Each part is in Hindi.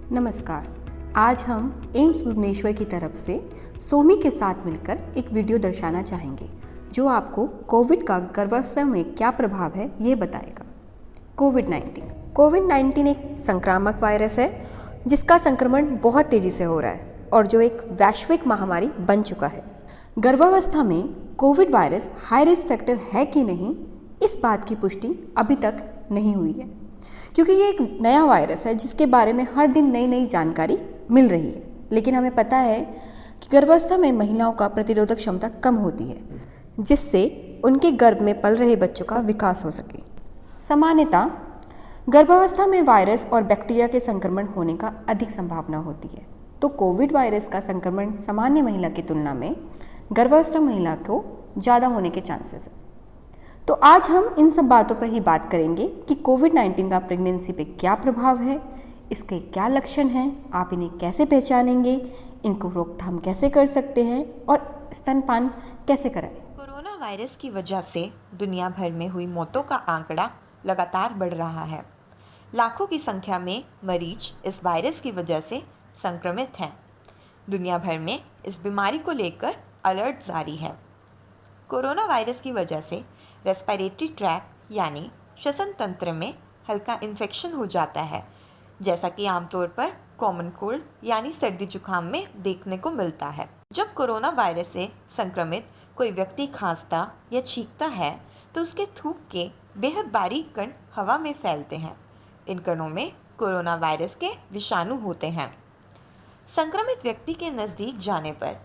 नमस्कार। आज हम एम्स भुवनेश्वर की तरफ से सोमी के साथ मिलकर एक वीडियो दर्शाना चाहेंगे जो आपको कोविड का गर्भावस्था में क्या प्रभाव है ये बताएगा। कोविड-19 एक संक्रामक वायरस है जिसका संक्रमण बहुत तेज़ी से हो रहा है और जो एक वैश्विक महामारी बन चुका है। गर्भावस्था में Covid virus high risk factor है कि नहीं, इस बात की पुष्टि अभी तक नहीं हुई है क्योंकि ये एक नया वायरस है जिसके बारे में हर दिन नई नई जानकारी मिल रही है। लेकिन हमें पता है कि गर्भावस्था में महिलाओं का प्रतिरोधक क्षमता कम होती है जिससे उनके गर्भ में पल रहे बच्चों का विकास हो सके। सामान्यतः गर्भावस्था में वायरस और बैक्टीरिया के संक्रमण होने का अधिक संभावना होती है, तो कोविड वायरस का संक्रमण सामान्य महिला की तुलना में गर्भावस्था महिला को ज़्यादा होने के चांसेस है। तो आज हम इन सब बातों पर ही बात करेंगे कि कोविड-19 का प्रेगनेंसी पे क्या प्रभाव है, इसके क्या लक्षण हैं, आप इन्हें कैसे पहचानेंगे, इनको रोकथाम कैसे कर सकते हैं और स्तनपान कैसे कराएं। कोरोना वायरस की वजह से दुनिया भर में हुई मौतों का आंकड़ा लगातार बढ़ रहा है। लाखों की संख्या में मरीज इस वायरस की वजह से संक्रमित हैं। दुनिया भर में इस बीमारी को लेकर अलर्ट जारी है। कोरोना वायरस की वजह से रेस्पिरेटरी ट्रैक यानी श्वसन तंत्र में हल्का इन्फेक्शन हो जाता है, जैसा कि आमतौर पर कॉमन कोल्ड यानी सर्दी जुकाम में देखने को मिलता है। जब कोरोना वायरस से संक्रमित कोई व्यक्ति खांसता या छींकता है तो उसके थूक के बेहद बारीक कण हवा में फैलते हैं। इन कणों में कोरोना वायरस के विषाणु होते हैं। संक्रमित व्यक्ति के नज़दीक जाने पर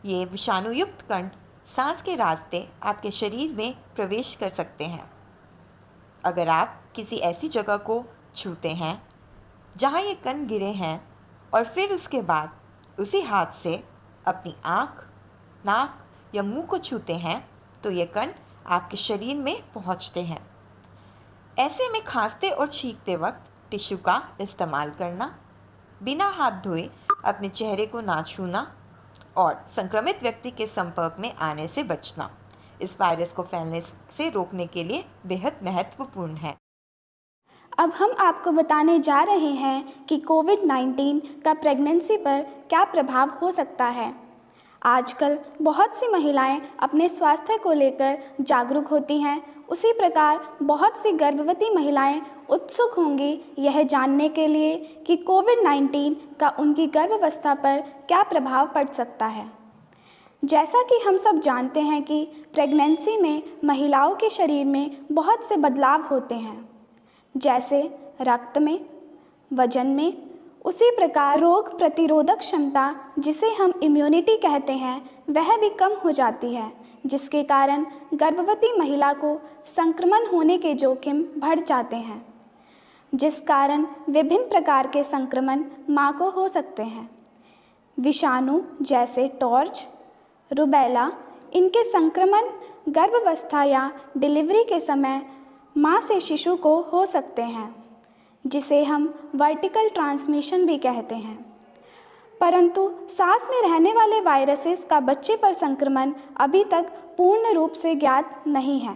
ये विषाणुयुक्त कण सांस के रास्ते आपके शरीर में प्रवेश कर सकते हैं। अगर आप किसी ऐसी जगह को छूते हैं जहां ये कण गिरे हैं और फिर उसके बाद उसी हाथ से अपनी आँख, नाक या मुंह को छूते हैं तो ये कण आपके शरीर में पहुंचते हैं। ऐसे में खांसते और छींकते वक्त टिश्यू का इस्तेमाल करना, बिना हाथ धोए अपने चेहरे को ना छूना और संक्रमित व्यक्ति के संपर्क में आने से बचना इस वायरस को फैलने से रोकने के लिए बेहद महत्वपूर्ण है। अब हम आपको बताने जा रहे हैं कि कोविड-19 का प्रेगनेंसी पर क्या प्रभाव हो सकता है। आजकल बहुत सी महिलाएं अपने स्वास्थ्य को लेकर जागरूक होती हैं। उसी प्रकार बहुत सी गर्भवती महिलाएं उत्सुक होंगी यह जानने के लिए कि कोविड-19 का उनकी गर्भावस्था पर क्या प्रभाव पड़ सकता है। जैसा कि हम सब जानते हैं कि प्रेगनेंसी में महिलाओं के शरीर में बहुत से बदलाव होते हैं, जैसे रक्त में, वजन में। उसी प्रकार रोग प्रतिरोधक क्षमता, जिसे हम इम्यूनिटी कहते हैं, वह भी कम हो जाती है, जिसके कारण गर्भवती महिला को संक्रमण होने के जोखिम बढ़ जाते हैं, जिस कारण विभिन्न प्रकार के संक्रमण मां को हो सकते हैं। विषाणु जैसे टॉर्च, रूबेला, इनके संक्रमण गर्भावस्था या डिलीवरी के समय मां से शिशु को हो सकते हैं, जिसे हम वर्टिकल ट्रांसमिशन भी कहते हैं। परंतु सांस में रहने वाले वायरसेस का बच्चे पर संक्रमण अभी तक पूर्ण रूप से ज्ञात नहीं है।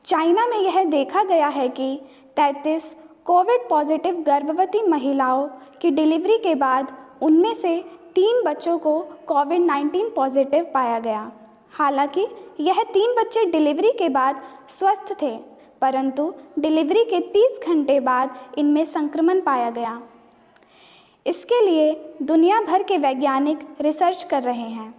चाइना में यह देखा गया है कि 33 कोविड पॉजिटिव गर्भवती महिलाओं की डिलीवरी के बाद उनमें से 3 बच्चों को कोविड-19 पॉजिटिव पाया गया। हालांकि यह 3 बच्चे डिलीवरी के बाद स्वस्थ थे, परंतु डिलीवरी के 30 घंटे बाद इनमें संक्रमण पाया गया। इसके लिए दुनिया भर के वैज्ञानिक रिसर्च कर रहे हैं,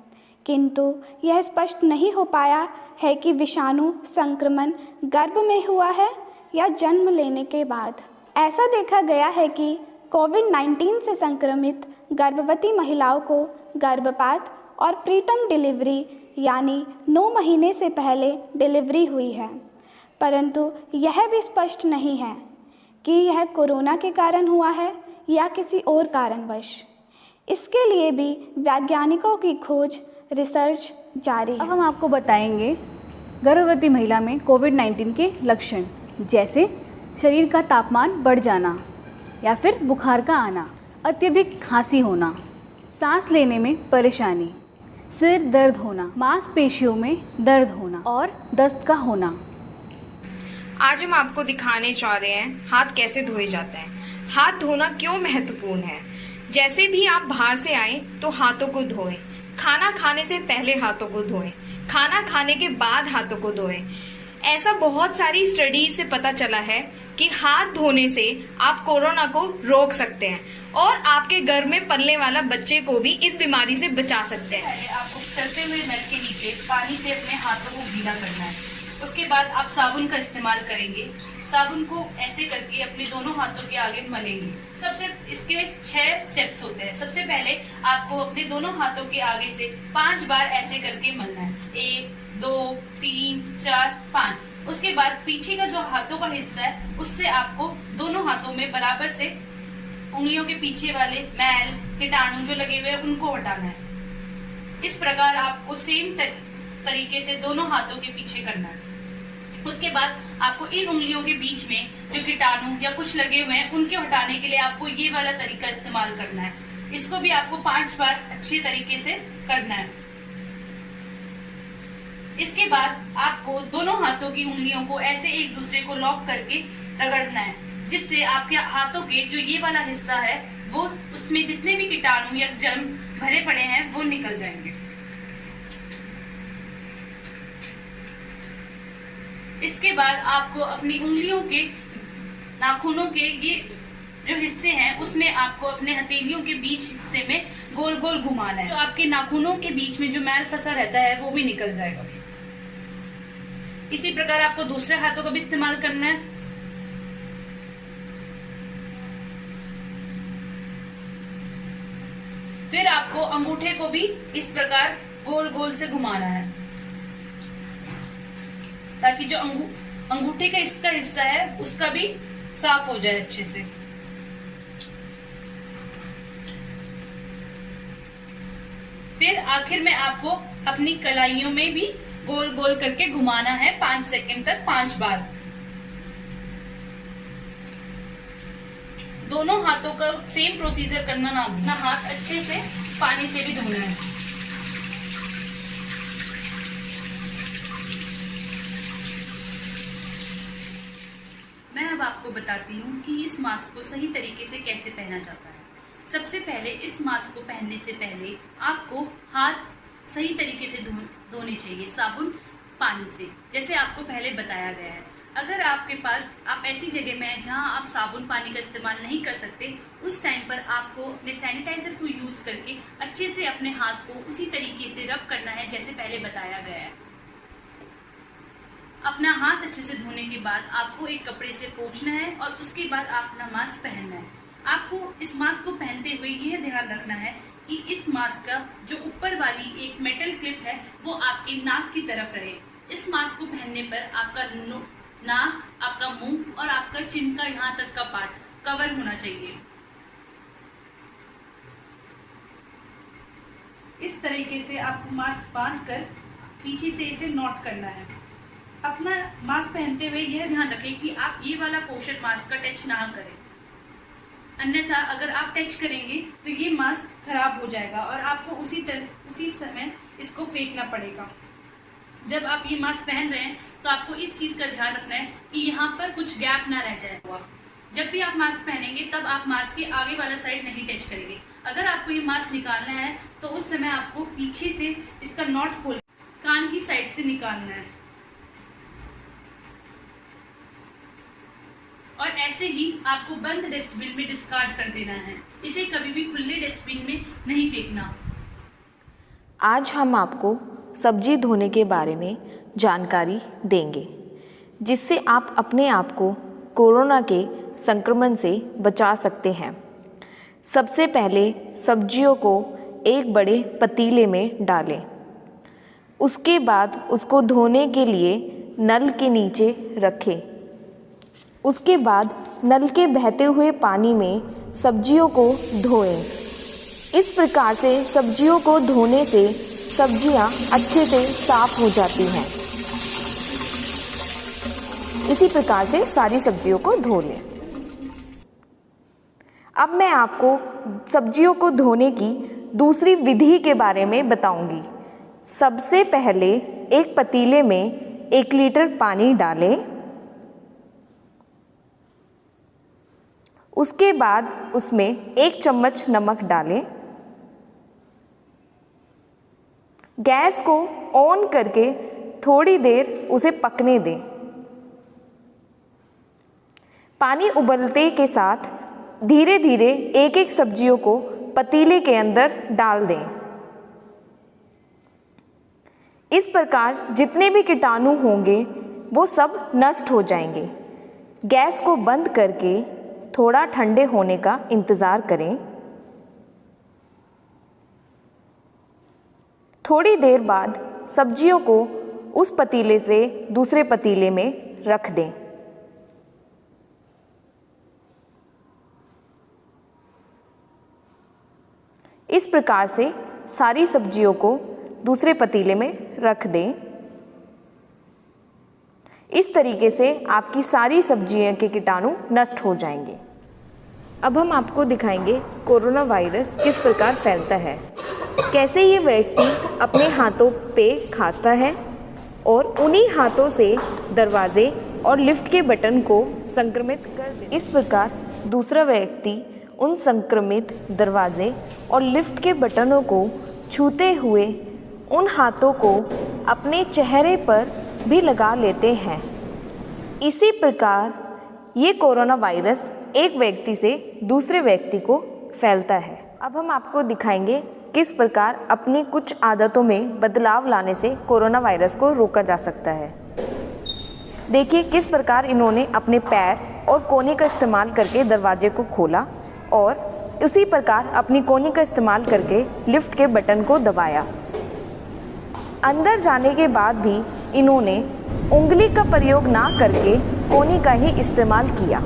किंतु यह स्पष्ट नहीं हो पाया है कि विषाणु संक्रमण गर्भ में हुआ है या जन्म लेने के बाद। ऐसा देखा गया है कि कोविड-19 से संक्रमित गर्भवती महिलाओं को गर्भपात और प्रीटर्म डिलीवरी यानी 9 महीने से पहले डिलीवरी हुई है, परंतु यह भी स्पष्ट नहीं है कि यह कोरोना के कारण हुआ है या किसी और कारणवश। इसके लिए भी वैज्ञानिकों की खोज रिसर्च जारी है। अब हम आपको बताएंगे गर्भवती महिला में कोविड-19 के लक्षण, जैसे शरीर का तापमान बढ़ जाना या फिर बुखार का आना, अत्यधिक खांसी होना, सांस लेने में परेशानी, सिर दर्द होना, मांसपेशियों में दर्द होना और दस्त का होना। आज हम आपको दिखाने जा रहे हैं हाथ कैसे धोए जाते हैं। हाथ धोना क्यों महत्वपूर्ण है। जैसे भी आप बाहर से आए तो हाथों को धोएं, खाना खाने से पहले हाथों को धोएं, खाना खाने के बाद हाथों को धोएं। ऐसा बहुत सारी स्टडीज से पता चला है कि हाथ धोने से आप कोरोना को रोक सकते हैं और आपके घर में पलने वाला बच्चे को भी इस बीमारी से बचा सकते हैं। पहले आपको चलते हुए नल के नीचे पानी से अपने हाथों को गीला करना है। उसके बाद आप साबुन का इस्तेमाल करेंगे। साबुन को ऐसे करके अपने दोनों हाथों के आगे मलेंगे। सबसे इसके 6 स्टेप्स होते हैं। सबसे पहले आपको अपने दोनों हाथों के आगे से 5 बार ऐसे करके मलना है। 1, 2, 3, 4, 5। उसके बाद पीछे का जो हाथों का हिस्सा है उससे आपको दोनों हाथों में बराबर से उंगलियों के पीछे वाले मैल कीटाणु जो लगे हुए हैं उनको हटाना है। इस प्रकार आपको सेम तरीके से दोनों हाथों के पीछे करना है। उसके बाद आपको इन उंगलियों के बीच में जो कीटाणु या कुछ लगे हुए हैं उनके हटाने के लिए आपको ये वाला तरीका इस्तेमाल करना है। इसको भी आपको 5 बार अच्छे तरीके से करना है। इसके बाद आपको दोनों हाथों की उंगलियों को ऐसे एक दूसरे को लॉक करके रगड़ना है, जिससे आपके हाथों के जो ये वाला हिस्सा है वो उसमें जितने भी कीटाणु या जर्म भरे पड़े हैं वो निकल जाएंगे। इसके बाद आपको अपनी उंगलियों के नाखूनों के ये जो हिस्से हैं उसमें आपको अपने हथेलियों के बीच हिस्से में गोल गोल घुमाना है। तो आपके नाखूनों के बीच में जो मैल फंसा रहता है वो भी निकल जाएगा। इसी प्रकार आपको दूसरे हाथों का भी इस्तेमाल करना है। फिर आपको अंगूठे को भी इस प्रकार गोल गोल से घुमाना है ताकि जो अंगूठे का इसका हिस्सा है उसका भी साफ हो जाए अच्छे से। फिर आखिर में आपको अपनी कलाइयों में भी गोल गोल करके घुमाना है 5 सेकंड तक 5 बार। दोनों हाथों का सेम प्रोसीजर करना ना भूलना। हाथ अच्छे से पानी से भी धोना है। मैं अब आपको बताती हूँ कि इस मास्क को सही तरीके से कैसे पहना जाता है। सबसे पहले इस मास्क को पहनने से पहले आपको हाथ सही तरीके से धोने चाहिए साबुन पानी से, जैसे आपको पहले बताया गया है। अगर आपके पास आप ऐसी जगह में हैं जहां आप साबुन पानी का इस्तेमाल नहीं कर सकते, उस टाइम पर आपको अपने सैनिटाइजर को यूज करके अच्छे से अपने हाथ को उसी तरीके से रब करना है जैसे पहले बताया गया है। अपना हाथ अच्छे से धोने के बाद आपको एक कपड़े से पोंछना है और उसके बाद अपना मास्क पहनना है। आपको इस मास्क को पहनते हुए यह ध्यान रखना है कि इस मास्क का जो ऊपर वाली एक मेटल क्लिप है वो आपके नाक की तरफ रहे। इस मास्क को पहनने पर आपका नाक, आपका मुंह और आपका चिन का यहाँ तक का पार्ट कवर होना चाहिए। इस तरीके से आपको मास्क बांधकर पीछे से इसे नॉट करना है। अपना मास्क पहनते हुए यह ध्यान रखें कि आप ये वाला पोर्शन मास्क का टच ना करें, अन्यथा अगर आप टच करेंगे तो ये मास्क खराब हो जाएगा और आपको उसी समय इसको फेंकना पड़ेगा। जब आप ये मास्क पहन रहे हैं तो आपको इस चीज का ध्यान रखना है कि यहाँ पर कुछ गैप ना रह जाए। जब भी आप मास्क पहनेंगे तब आप मास्क के आगे वाला साइड नहीं टच करेंगे। अगर आपको ये मास्क निकालना है तो उस समय आपको पीछे से इसका नॉट खोल कान की साइड से निकालना है और ऐसे ही आपको बंद डस्टबिन में डिस्कार्ड कर देना है। इसे कभी भी खुले डस्टबिन में नहीं फेंकना। आज हम आपको सब्जी धोने के बारे में जानकारी देंगे, जिससे आप अपने आप को कोरोना के संक्रमण से बचा सकते हैं। सबसे पहले सब्जियों को एक बड़े पतीले में डालें। उसके बाद उसको धोने के लिए नल के नीचे रखें। उसके बाद नल के बहते हुए पानी में सब्जियों को धोएं। इस प्रकार से सब्जियों को धोने से सब्जियां अच्छे से साफ हो जाती हैं। इसी प्रकार से सारी सब्जियों को धो लें। अब मैं आपको सब्जियों को धोने की दूसरी विधि के बारे में बताऊंगी। सबसे पहले एक पतीले में 1 लीटर पानी डालें। उसके बाद उसमें 1 चम्मच नमक डालें। गैस को ऑन करके थोड़ी देर उसे पकने दें। पानी उबलते के साथ धीरे धीरे एक एक सब्जियों को पतीले के अंदर डाल दें। इस प्रकार जितने भी कीटाणु होंगे वो सब नष्ट हो जाएंगे। गैस को बंद करके थोड़ा ठंडे होने का इंतज़ार करें। थोड़ी देर बाद सब्जियों को उस पतीले से दूसरे पतीले में रख दें। इस प्रकार से सारी सब्जियों को दूसरे पतीले में रख दें। इस तरीके से आपकी सारी सब्जियों के कीटाणु नष्ट हो जाएंगे। अब हम आपको दिखाएंगे कोरोना वायरस किस प्रकार फैलता है, कैसे ये व्यक्ति अपने हाथों पे खांसता है और उन्हीं हाथों से दरवाजे और लिफ्ट के बटन को संक्रमित कर देता है। इस प्रकार दूसरा व्यक्ति उन संक्रमित दरवाजे और लिफ्ट के बटनों को छूते हुए उन हाथों को अपने चेहरे पर भी लगा लेते हैं। इसी प्रकार ये कोरोना वायरस एक व्यक्ति से दूसरे व्यक्ति को फैलता है। अब हम आपको दिखाएंगे किस प्रकार अपनी कुछ आदतों में बदलाव लाने से कोरोना वायरस को रोका जा सकता है। देखिए किस प्रकार इन्होंने अपने पैर और कोहनी का इस्तेमाल करके दरवाजे को खोला और उसी प्रकार अपनी कोहनी का इस्तेमाल करके लिफ्ट के बटन को दबाया। अंदर जाने के बाद भी इन्होंने उंगली का प्रयोग ना करके कोहनी का ही इस्तेमाल किया।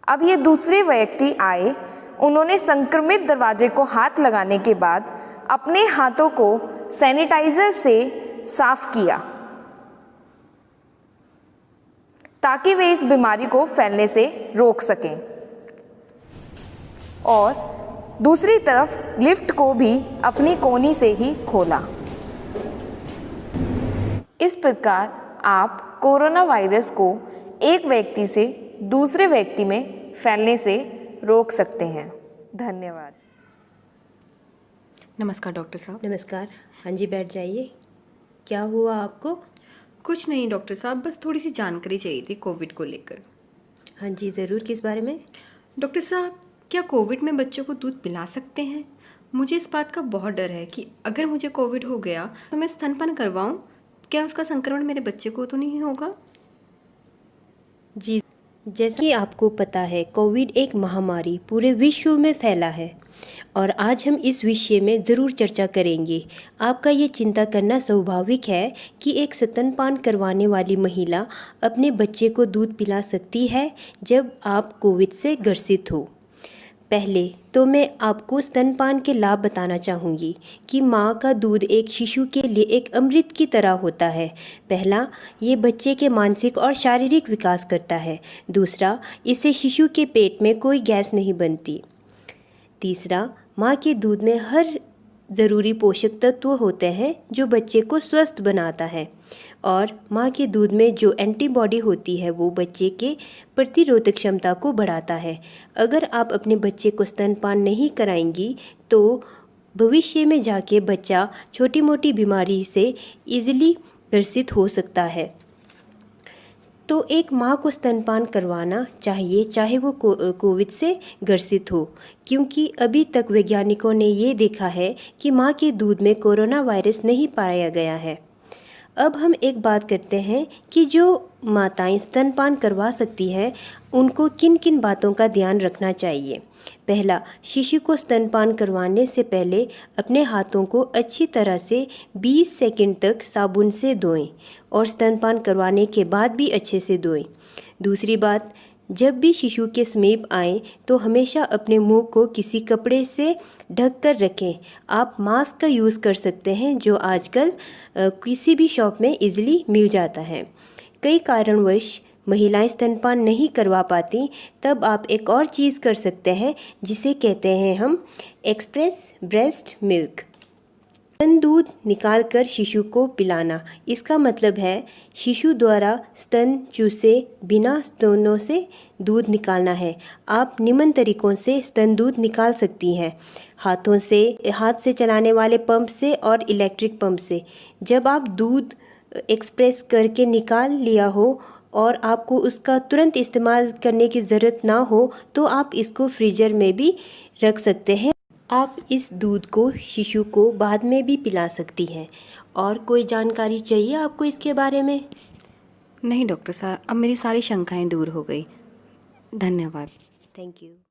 अब ये दूसरे व्यक्ति आए, उन्होंने संक्रमित दरवाजे को हाथ लगाने के बाद अपने हाथों को सैनिटाइज़र से साफ किया ताकि वे इस बीमारी को फैलने से रोक सकें। और दूसरी तरफ लिफ्ट को भी अपनी कोहनी से ही खोला। इस प्रकार आप कोरोना वायरस को एक व्यक्ति से दूसरे व्यक्ति में फैलने से रोक सकते हैं। धन्यवाद। नमस्कार डॉक्टर साहब। नमस्कार। हाँ जी, बैठ जाइए। क्या हुआ आपको? कुछ नहीं डॉक्टर साहब, बस थोड़ी सी जानकारी चाहिए थी कोविड को लेकर। हाँ जी, ज़रूर। किस बारे में? डॉक्टर साहब, क्या कोविड में बच्चों को दूध पिला सकते हैं? मुझे इस बात का बहुत डर है कि अगर मुझे कोविड हो गया तो मैं स्तनपान करवाऊं, क्या उसका संक्रमण मेरे बच्चे को तो नहीं होगा? जी, जैसे कि आपको पता है, कोविड एक महामारी पूरे विश्व में फैला है और आज हम इस विषय में ज़रूर चर्चा करेंगे। आपका ये चिंता करना स्वाभाविक है कि एक स्तनपान करवाने वाली महिला अपने बच्चे को दूध पिला सकती है जब आप कोविड से ग्रसित हो। पहले तो मैं आपको स्तनपान के लाभ बताना चाहूँगी कि माँ का दूध एक शिशु के लिए एक अमृत की तरह होता है। पहला, ये बच्चे के मानसिक और शारीरिक विकास करता है। दूसरा, इससे शिशु के पेट में कोई गैस नहीं बनती। तीसरा, माँ के दूध में हर ज़रूरी पोषक तत्व होते हैं जो बच्चे को स्वस्थ बनाता है और माँ के दूध में जो एंटीबॉडी होती है वो बच्चे के प्रतिरोधक क्षमता को बढ़ाता है। अगर आप अपने बच्चे को स्तनपान नहीं कराएंगी तो भविष्य में जाके बच्चा छोटी मोटी बीमारी से इजीली ग्रसित हो सकता है। तो एक माँ को स्तनपान करवाना चाहिए, चाहे वो कोविड से ग्रसित हो, क्योंकि अभी तक वैज्ञानिकों ने ये देखा है कि माँ के दूध में कोरोना वायरस नहीं पाया गया है। अब हम एक बात करते हैं कि जो माताएं स्तनपान करवा सकती हैं उनको किन किन बातों का ध्यान रखना चाहिए। पहला, शिशु को स्तनपान करवाने से पहले अपने हाथों को अच्छी तरह से 20 सेकंड तक साबुन से धोएं और स्तनपान करवाने के बाद भी अच्छे से धोएं। दूसरी बात, जब भी शिशु के समीप आएँ तो हमेशा अपने मुंह को किसी कपड़े से ढक कर रखें। आप मास्क का यूज़ कर सकते हैं जो आजकल किसी भी शॉप में इजीली मिल जाता है। कई कारणवश महिलाएं स्तनपान नहीं करवा पाती, तब आप एक और चीज़ कर सकते हैं जिसे कहते हैं हम एक्सप्रेस ब्रेस्ट मिल्क। स्तन दूध निकालकर शिशु को पिलाना। इसका मतलब है शिशु द्वारा स्तन चूसे बिना स्तनों से दूध निकालना है। आप निम्न तरीकों से स्तन दूध निकाल सकती हैं। हाथ से चलाने वाले पंप से और इलेक्ट्रिक पंप से। जब आप दूध एक्सप्रेस करके निकाल लिया हो और आपको उसका तुरंत इस्तेमाल करने की ज़रूरत ना हो तो आप इसको फ्रीजर में भी रख सकते हैं। आप इस दूध को शिशु को बाद में भी पिला सकती हैं। और कोई जानकारी चाहिए आपको इसके बारे में? नहीं डॉक्टर साहब, अब मेरी सारी शंकाएं दूर हो गई। धन्यवाद। Thank you.